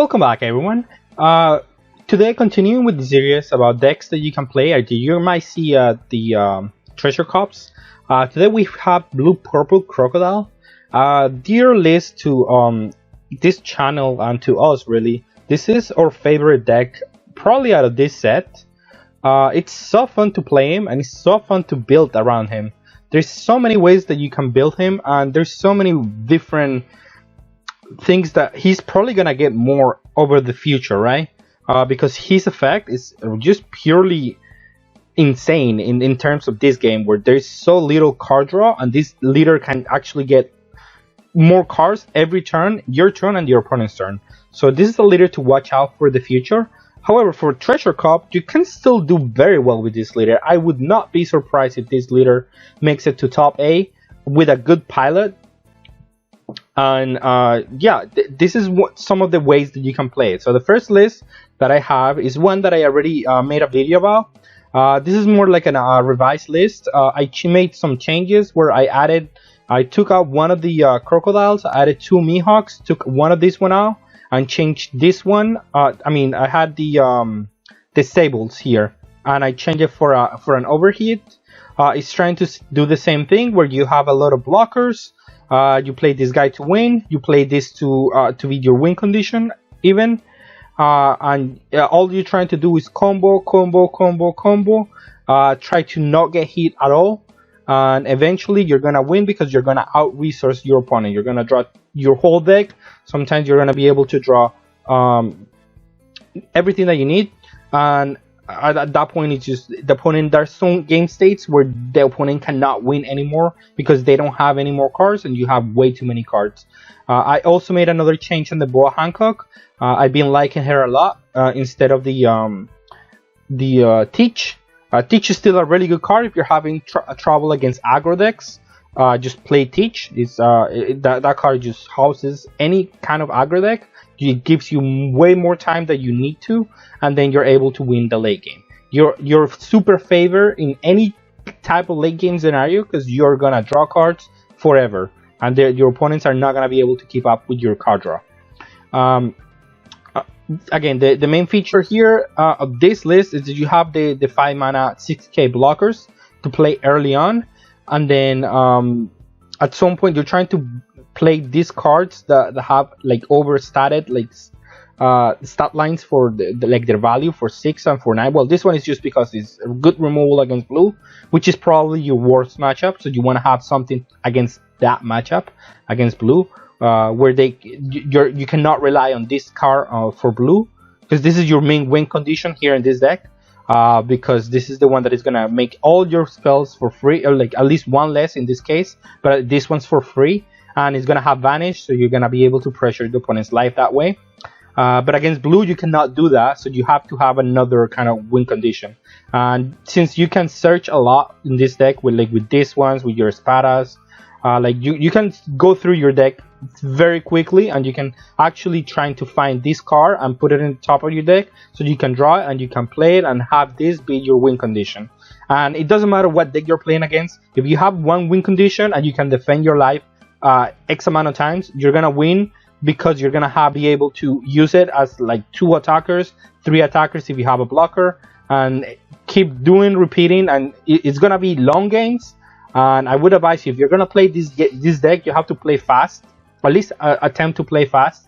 Welcome back, everyone. Today, continuing with the series about decks that you can play. You might see the treasure cups. Today we have Blue Purple Crocodile. Dear list to this channel and to us, really. This is our favorite deck, probably out of this set. It's so fun to play him, and it's so fun to build around him. There's so many ways that you can build him, and there's so many different things that he's probably gonna get more over the future, right? Because his effect is just purely insane in terms of this game, where there's so little card draw, and this leader can actually get more cards every turn, your turn and your opponent's turn. So this is a leader to watch out for the future. However, for Treasure Cup, you can still do very well with this leader. I would not be surprised if this leader makes it to top A with a good pilot. And yeah, this is some of the ways that you can play it. So the first list that I have is one that I already made a video about. This is more like a revised list. I made some changes where I took out one of the crocodiles, I added 2 Mihawks, took one of this one out, and changed this one. I had the stables here, and I changed it for an overheat. It's trying to do the same thing where you have a lot of blockers. You play this guy to win. You play this to be your win condition even, and all you're trying to do is combo. Try to not get hit at all, and eventually you're gonna win because you're gonna out-resource your opponent. You're gonna draw your whole deck. Sometimes you're gonna be able to draw everything that you need, and at that point it's just the opponent. There's some game states where the opponent cannot win anymore because they don't have any more cards and you have way too many cards. I also made another change on the Boa Hancock. I've been liking her a lot instead of the Teach. Teach is still a really good card if you're having trouble against aggro decks. Just play Teach. That card just houses any kind of aggro deck. It gives you way more time than you need to, and then you're able to win the late game. You're super favored in any type of late game scenario because you're gonna draw cards forever, and your opponents are not gonna be able to keep up with your card draw. Again, the main feature here of this list is that you have the 5 mana 6k blockers to play early on, and then at some point you're trying to play these cards that have like overstated stat lines for their value for 6 and for 9. Well, this one is just because it's a good removal against blue, which is probably your worst matchup. So you want to have something against that matchup against blue, where you cannot rely on this card for blue, because this is your main win condition here in this deck. Because this is the one that is gonna make all your spells for free, or like at least one less in this case, but this one's for free. And it's gonna have vanish, so you're gonna be able to pressure the opponent's life that way. But against blue, you cannot do that, so you have to have another kind of win condition. And since you can search a lot in this deck with these ones, with your espadas, you can go through your deck very quickly, and you can actually try to find this card and put it in the top of your deck, so you can draw it and you can play it and have this be your win condition. And it doesn't matter what deck you're playing against. If you have one win condition and you can defend your life X amount of times, you're gonna win, because you're gonna be able to use it as like 2 attackers, 3 attackers if you have a blocker, and keep repeating, and it's gonna be long games. And I would advise you, if you're gonna play this deck, you have to play fast, at least attempt to play fast,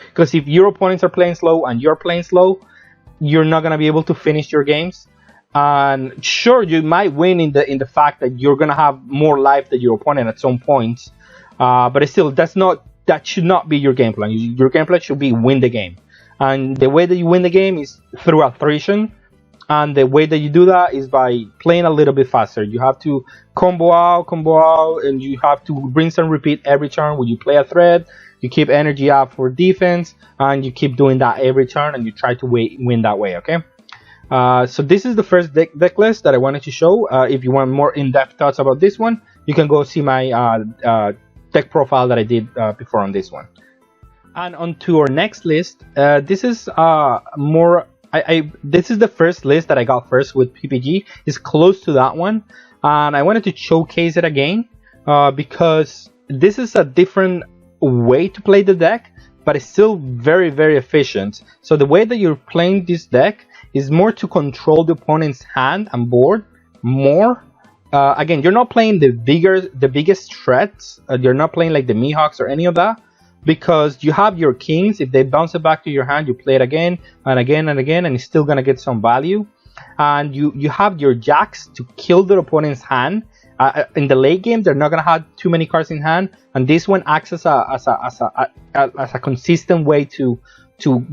because if your opponents are playing slow and you're playing slow, you're not gonna be able to finish your games. And sure, you might win in the fact that you're gonna have more life than your opponent at some points. But still, that should not be your game plan. Your game plan should be win the game, and the way that you win the game is through attrition. And the way that you do that is by playing a little bit faster. You have to combo out, and you have to rinse and repeat every turn. When you play a thread, you keep energy up for defense, and you keep doing that every turn, and you try to win that way. Okay. So this is the first deck list that I wanted to show. If you want more in-depth thoughts about this one, you can go see my deck profile that I did before on this one. And on to our next list. This is more. This is the first list that I got first with PPG. It's close to that one, and I wanted to showcase it again because this is a different way to play the deck. but it's still very, very efficient. So the way that you're playing this deck is more to control the opponent's hand and board more. Again, you're not playing the biggest threats. You're not playing like the Mihawks or any of that, because you have your kings. If they bounce it back to your hand, you play it again and again and again, and it's still gonna get some value. And you have your jacks to kill the opponent's hand. In the late game, they're not gonna have too many cards in hand, and this one acts as a consistent way to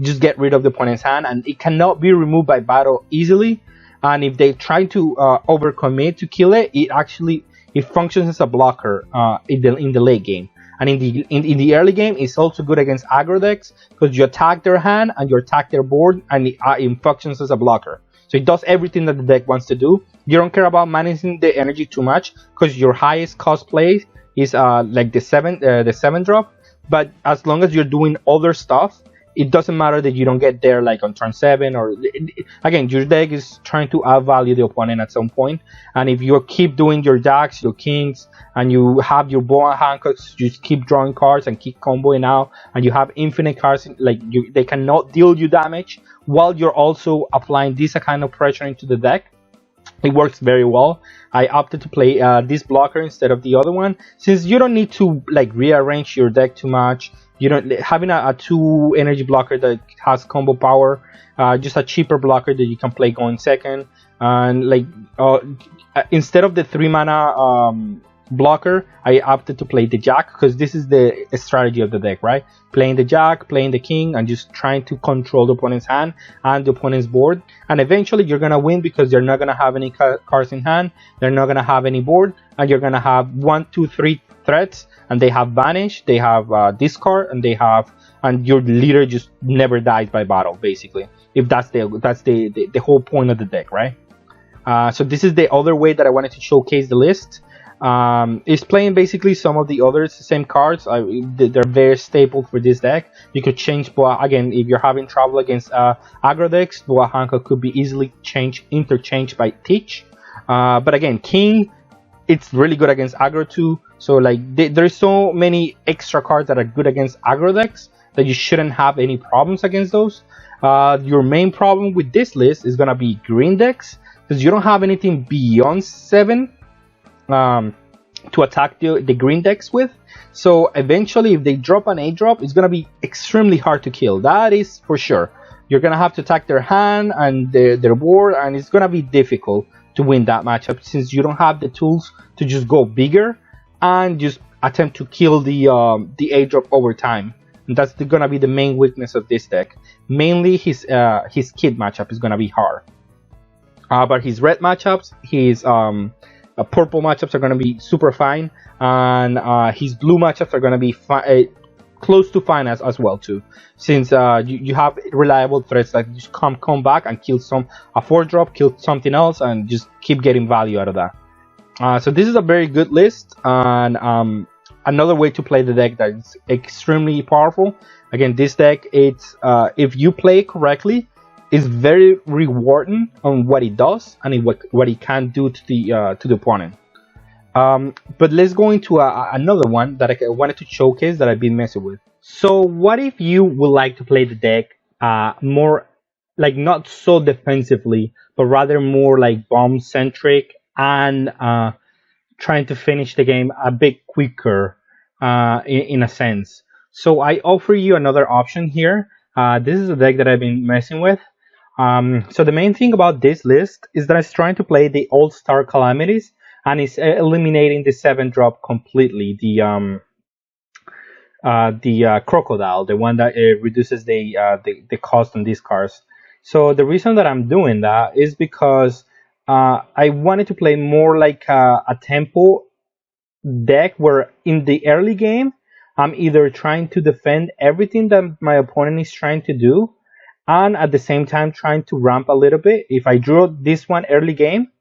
just get rid of the opponent's hand, and it cannot be removed by battle easily. And if they try to overcommit to kill it, it functions as a blocker in the late game. And in the early game, it's also good against aggro decks, because you attack their hand and you attack their board, and it functions as a blocker. So it does everything that the deck wants to do. You don't care about managing the energy too much, because your highest cost play is like the 7 drop. But as long as you're doing other stuff, it doesn't matter that you don't get there like on turn 7, or again, your deck is trying to outvalue the opponent at some point. And if you keep doing your jacks, your kings, and you have your bow and handcuffs, you just keep drawing cards and keep comboing out, and you have infinite cards, they cannot deal you damage while you're also applying this kind of pressure into the deck. It works very well. I opted to play this blocker instead of the other one, since you don't need to like rearrange your deck too much. You don't having a 2 energy blocker that has combo power, just a cheaper blocker that you can play going second, and like instead of the 3 mana blocker, I opted to play the jack, because this is the strategy of the deck, right? Playing the jack, playing the king, and just trying to control the opponent's hand and the opponent's board. And eventually you're gonna win, because they're not gonna have any cards in hand, they're not gonna have any board, and you're gonna have 1, 2, 3 threats, and they have vanish, they have discard, and your leader just never dies by battle, basically. If that's the whole point of the deck, right? So this is the other way that I wanted to showcase the list. It's playing basically some of the others, the same cards. They're very staple for this deck. You could change Boa again if you're having trouble against aggro decks. Boa Hanka could be easily interchanged by Teach. But again, King, it's really good against aggro too. So like there's so many extra cards that are good against aggro decks that you shouldn't have any problems against those. Your main problem with this list is gonna be green decks, because you don't have anything beyond 7 to attack the green decks with. So eventually, if they drop an 8 drop, it's gonna be extremely hard to kill. That is for sure. You're gonna have to attack their hand and their board, and it's gonna be difficult to win that matchup, since you don't have the tools to just go bigger and just attempt to kill the 8 drop over time. And that's gonna be the main weakness of this deck. Mainly his kid matchup is gonna be hard. But his red matchups, his purple matchups are going to be super fine, and his blue matchups are going to be close to fine as well too, since you have reliable threats that just come back and kill a 4 drop, kill something else, and just keep getting value out of that. So this is a very good list, and another way to play the deck that is extremely powerful. Again, this deck, it's if you play it correctly, is very rewarding on what it does and what it can do to the opponent. But let's go into another one that I wanted to showcase that I've been messing with. So what if you would like to play the deck more like not so defensively, but rather more like bomb centric, and trying to finish the game a bit quicker in a sense? So I offer you another option here. This is a deck that I've been messing with. So the main thing about this list is that it's trying to play the All-Star Calamities, and it's eliminating the 7 drop completely. The Crocodile, the one that reduces the cost on these cards. So the reason that I'm doing that is because I wanted to play more like a tempo deck, where in the early game I'm either trying to defend everything that my opponent is trying to do, and at the same time trying to ramp a little bit. If I draw this one early game,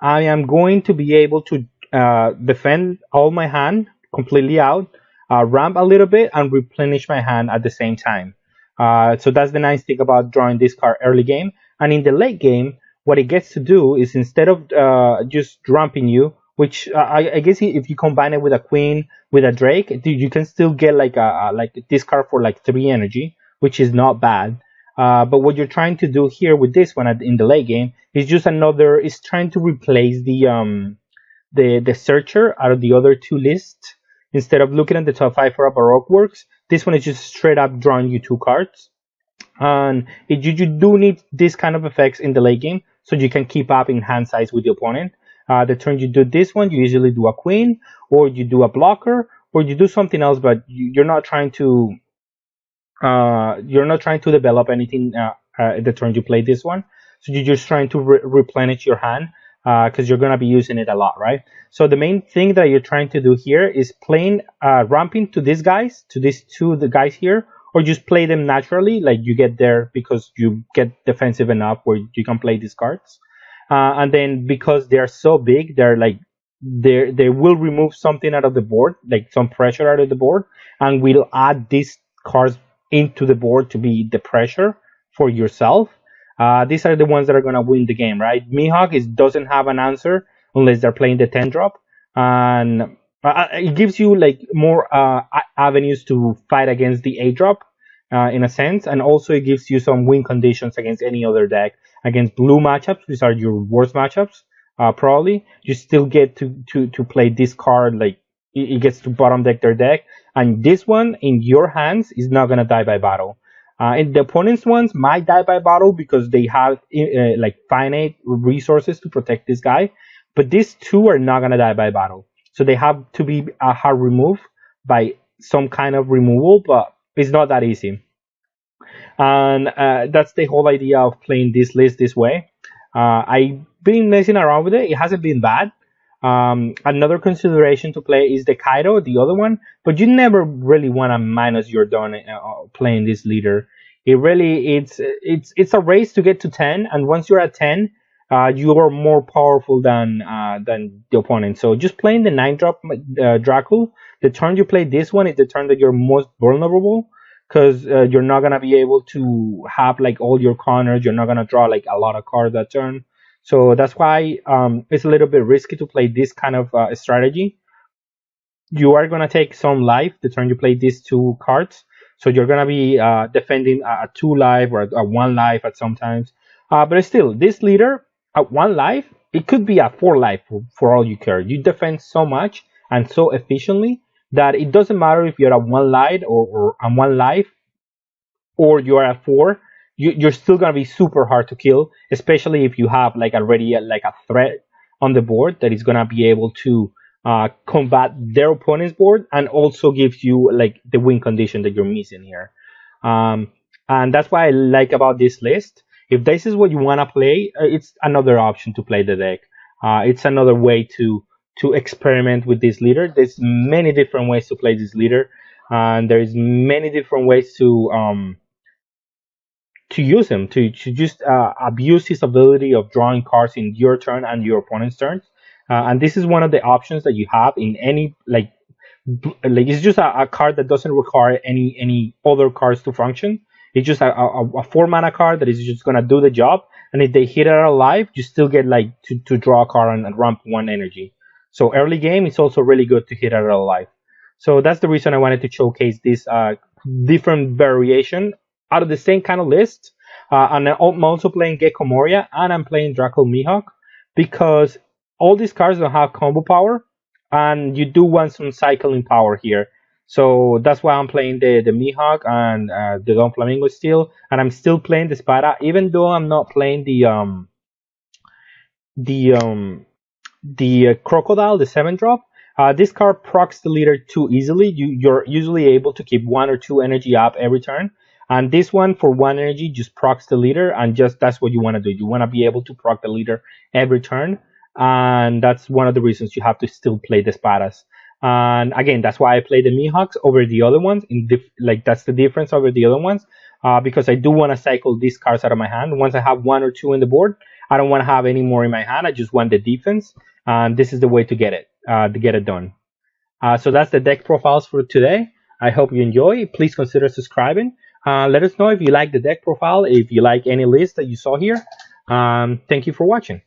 I am going to be able to defend all my hand completely out, ramp a little bit, and replenish my hand at the same time. So that's the nice thing about drawing this card early game. And in the late game, what it gets to do is, instead of just ramping you, which I guess if you combine it with a queen with a drake, you can still get like like this card for like 3 energy, which is not bad. But what you're trying to do here with this one in the late game is just another is trying to replace the searcher out of the other two lists. Instead of looking at the top five for a Baroque works, this one is just straight up drawing you two cards. And you do need this kind of effects in the late game so you can keep up in hand size with the opponent. The turn you do this one, you usually do a queen, or you do a blocker, or you do something else, but you're not trying to develop anything the turn you play this one. So you're just trying to replenish your hand because you're gonna be using it a lot, right? So the main thing that you're trying to do here is playing ramping to these guys, to these the guys here, or just play them naturally, like you get there because you get defensive enough where you can play these cards. And then because they're so big, they will remove something out of the board, like some pressure out of the board, and will add these cards into the board to be the pressure for yourself. These are the ones that are gonna win the game, right? Mihawk doesn't have an answer unless they're playing the 10 drop, and it gives you like more avenues to fight against the 8 drop in a sense, and also it gives you some win conditions against any other deck. Against blue matchups, which are your worst matchups, probably you still get to play this card, like it gets to bottom deck their deck, and this one in your hands is not gonna die by battle. And the opponent's ones might die by battle because they have like finite resources to protect this guy, but these two are not gonna die by battle. So they have to be hard removed by some kind of removal, but it's not that easy. And that's the whole idea of playing this list this way. I've been messing around with it. It hasn't been bad. Another consideration to play is the Kaido, the other one, but you never really want to minus your don playing this leader. It's a race to get to 10, and once you're at 10, you are more powerful than the opponent. So just playing the 9 drop Dracul, the turn you play this one is the turn that you're most vulnerable, because you're not gonna be able to have like all your corners. You're not gonna draw like a lot of cards that turn. So that's why it's a little bit risky to play this kind of strategy. You are gonna take some life the turn you play these two cards. So you're gonna be defending a 2 life or a 1 life at sometimes. But still, this leader at 1 life, it could be a 4 life for all you care. You defend so much and so efficiently that it doesn't matter if you're at 1 life or at 1 life, or you're at 4. You're still gonna be super hard to kill, especially if you have like already like a threat on the board that is gonna be able to combat their opponent's board and also gives you like the win condition that you're missing here. And that's why I like about this list. If this is what you wanna play, it's another option to play the deck. It's another way to experiment with this leader. There's many different ways to play this leader, and there's many different ways to use him, to just abuse his ability of drawing cards in your turn and your opponent's turns. And this is one of the options that you have in any like it's just a card that doesn't require any other cards to function. It's just a 4 mana card that is just gonna do the job. And if they hit it alive, you still get like to draw a card and ramp 1 energy. So early game, it's also really good to hit it alive. So that's the reason I wanted to showcase this different variation out of the same kind of list. And I'm also playing Gecko Moria and I'm playing Dracul Mihawk because all these cards don't have combo power, and you do want some cycling power here. So that's why I'm playing the Mihawk and the Don Flamingo still, and I'm still playing the Spada, even though I'm not playing the Crocodile, the 7 drop. This card procs the leader too easily. You're usually able to keep 1 or 2 energy up every turn. And this one for 1 energy just procs the leader, and just that's what you want to do. You want to be able to proc the leader every turn, and that's one of the reasons you have to still play the Spadas. And again, that's why I play the Mihawks over the other ones. Like that's the difference over the other ones, because I do want to cycle these cards out of my hand. Once I have 1 or 2 in the board, I don't want to have any more in my hand. I just want the defense, and this is the way to get it done. So that's the deck profiles for today. I hope you enjoy. Please consider subscribing. Let us know if you like the deck profile, if you like any list that you saw here. Thank you for watching.